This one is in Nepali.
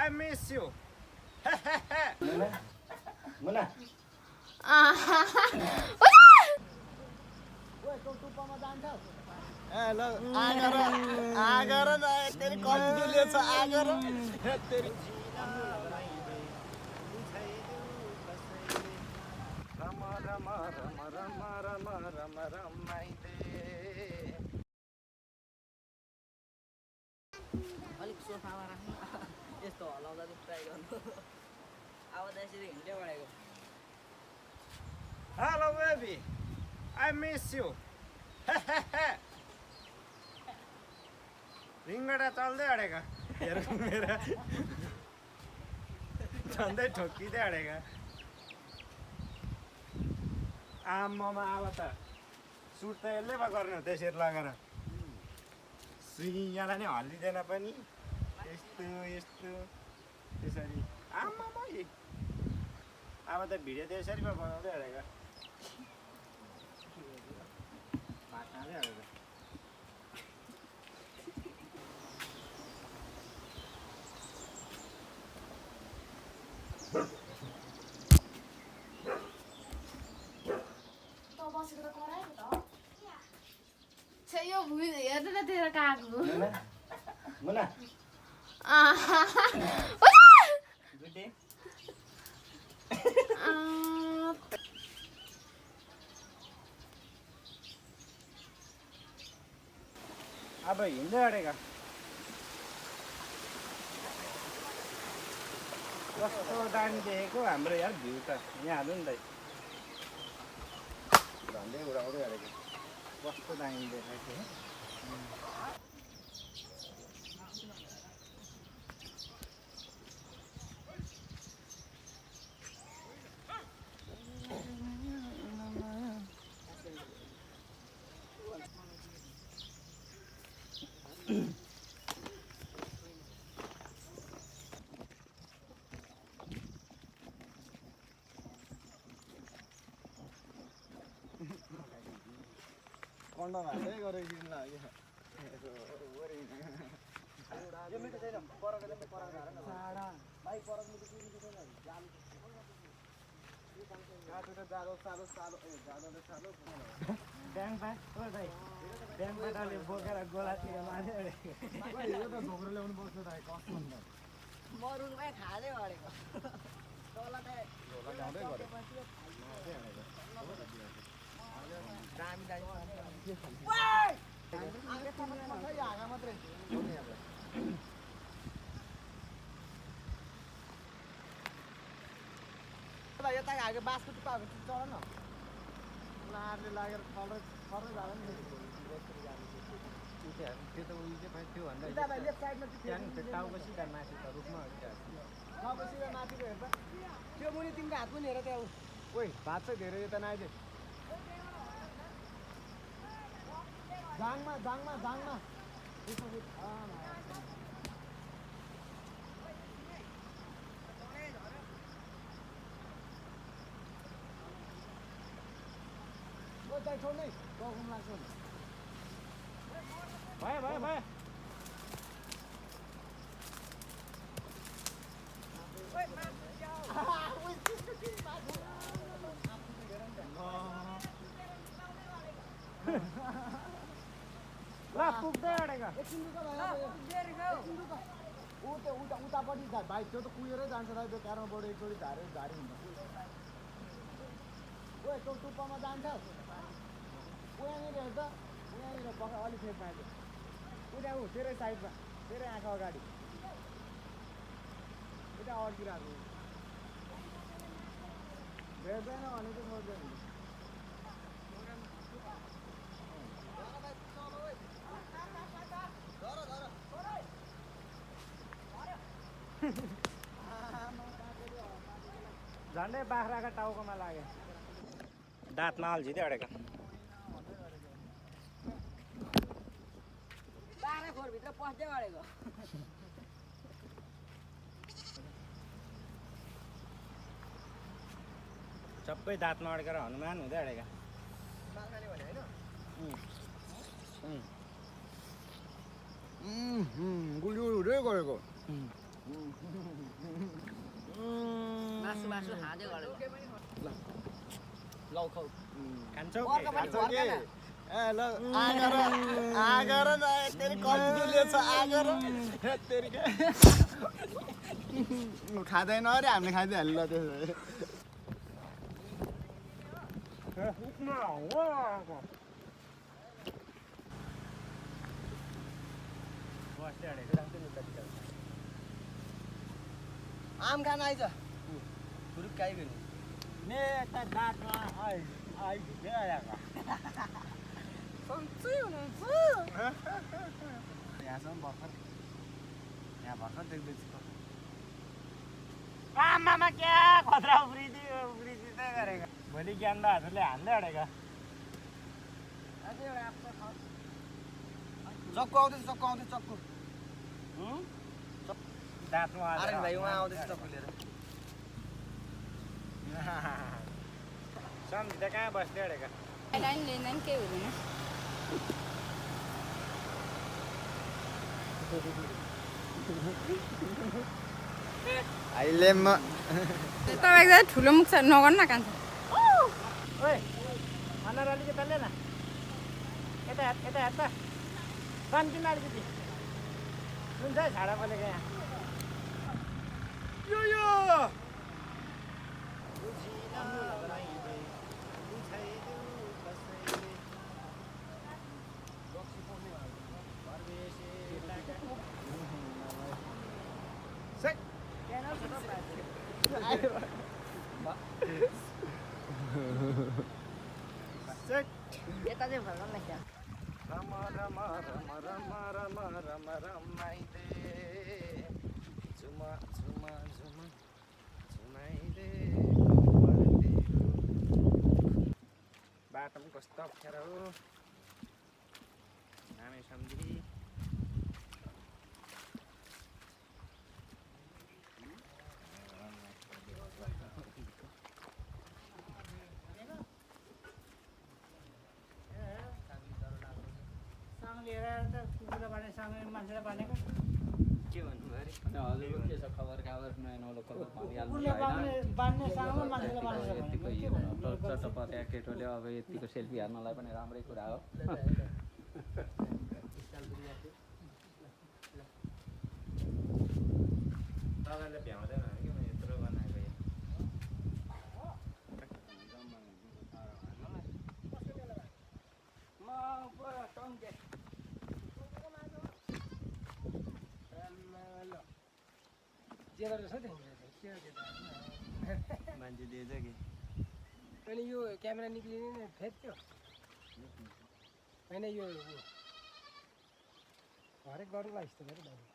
I miss you. मुना आगर न तेरी कन्जुले छ आगर तेरी रम रम रम रम रम रम रमाइले अलिक सोफामा राख्नु यस्तो हलाउँदा चाहिँ ट्राई गर्नु अब त यसरी हिँड्दै बढेको Hello baby. I miss you. रिङ्गडा चल्दै अडेका हेर मेरा झन्डै ठोक्किँदै अडेका आम्मामा अब त सुट त यसले पो गर्ने हो त्यसरी लगाएर सुइँगालाई नै हल्लिँदैन पनि यस्तो यस्तो त्यसरी आम्मामा अब त भिडियो त यसरी पो बनाउँदै अडेका भाट्नाले अडेका यो हेर्नु न तेरो कागु मुना गुड डे अब हिँड्दै अडेका कस्तो दामी देखेको हाम्रो यार भ्यू त यहाँ हाल्नु नि दाइ झन्डै उडाउँदै अडेको कस्तो दामी देखाएको कन्ड भाषै गरेको किन लाग्यो यो मिठो छैन परकले पनि परक हार न भाइ परक मिठो के मिठो छैन जाल काटो त जालो सालो सालो ए जालो त सालो ब्याङ्कमा ओ दाइ ब्याङ्कबाट अलि बोकेर गोलातिर मार्यो यो त झोक्रो ल्याउनु पर्छ दाइ कस्तो भन्दा मरुनमै खाँदै बढेको तल त झोला ल्याउँदै गरे दामी दामी हाँगा मात्रै यता हागे बाँसको टुप्पाहरू चढ न लाडले लागेर खर्दै जाँदा नि त्यो त उयो चाहिँ त्यो भन्दा लेफ्ट साइडमा त्यहाँदेखि टाउको सिधा माथि त रुखमा सिधा माथिको हेर्दा त्यो मुनि तिम्रो हात पनि हेर त्यहाँ ओइ भात चाहिँ धेरै यता नआइदे जाङमा ओ जाइ छोड्नै गहुम लाग्छ भयो ल पुग्दै अडेका उतापट्टि भाइ त्यो त कुहिएरै जान्छ भाइ त्यो क्यारोबाट एकचोटि झारी हुन्छ ओ त्यो टुप्पामा जान्छ उहाँनिर हेर्छ उहाँनिर बस अलिक फेदमा आइदियो उता ऊ तेरै साइडमा तेरै आँखा अगाडि उता अड्किरहेको भेट्दैन भने चाहिँ सोध्दैन झन्डै बाख्राको टाउकोमा लाग्यो दाँतमा अल्झिँदै अडेको बाह्र खोरभित्र पस्दै गरेको सबै दाँतमा अड्केर हनुमान हुँदै अडेका गुलियो हुँदै गरेको मासु मासु हाँदै गरेको लौ खौ खान्छौ अर्को पनि खान्छौ के? फर्केन। ए ल आगर न तेरि कतिले छ आगर तेरि के खाँदैन अरे हामीले खाइदिइहाल्यो ल त्यसो भए आम खान आइज फुरुक काइ गयो ने यता दाँतमा आइपुग्यो आएको सन्चै हुनुहुन्छ यहाँसम्म भर्खर यहाँ भर्खर देख्दैछु त आमामा क्या खतरा उफ्रिँदै गरेको भोलि ज्ञानदाहरूले हान्दै अडेको चक्कु आउँदैछ चक्कु दाँतमा आर्यन भाइ उहाँ आउँदैछ चक्कु लिएर सम्झिँदा कहाँ बस्दै अडेको लाइन लिँदैन केही हुँदैन अहिले म तपाईँ एकदमै ठुलो मुख छ नगर्नु न कान्छ ओए अनुहार अलिकति तल्ले न यता हेर त तन्किन अलिकति सुन्छ है झाडा बोलेको यहाँ यता चाहिँ भर्खर लाग्छ रम रम रम रम रम रम रमाइदे झुम झुम झुम झुमाइदे बाटो पनि कस्तो अप्ठ्यारो हो हामी सम्झी के भन्नुभयो अरे हजुरको के छ खबर नयाँ नौलो खबर चट्टपट्या केटोले अब यतिको सेल्फी हान्नलाई पनि राम्रै कुरा हो तपाईँले भ्याउँदैन कि म यत्रो बनाएको मान्छे दिएछ कि अनि यो क्यामेरा निक्लिने नै फेक्थ्यो होइन यो हरेक गर्नुलाई यस्तो गऱ्यो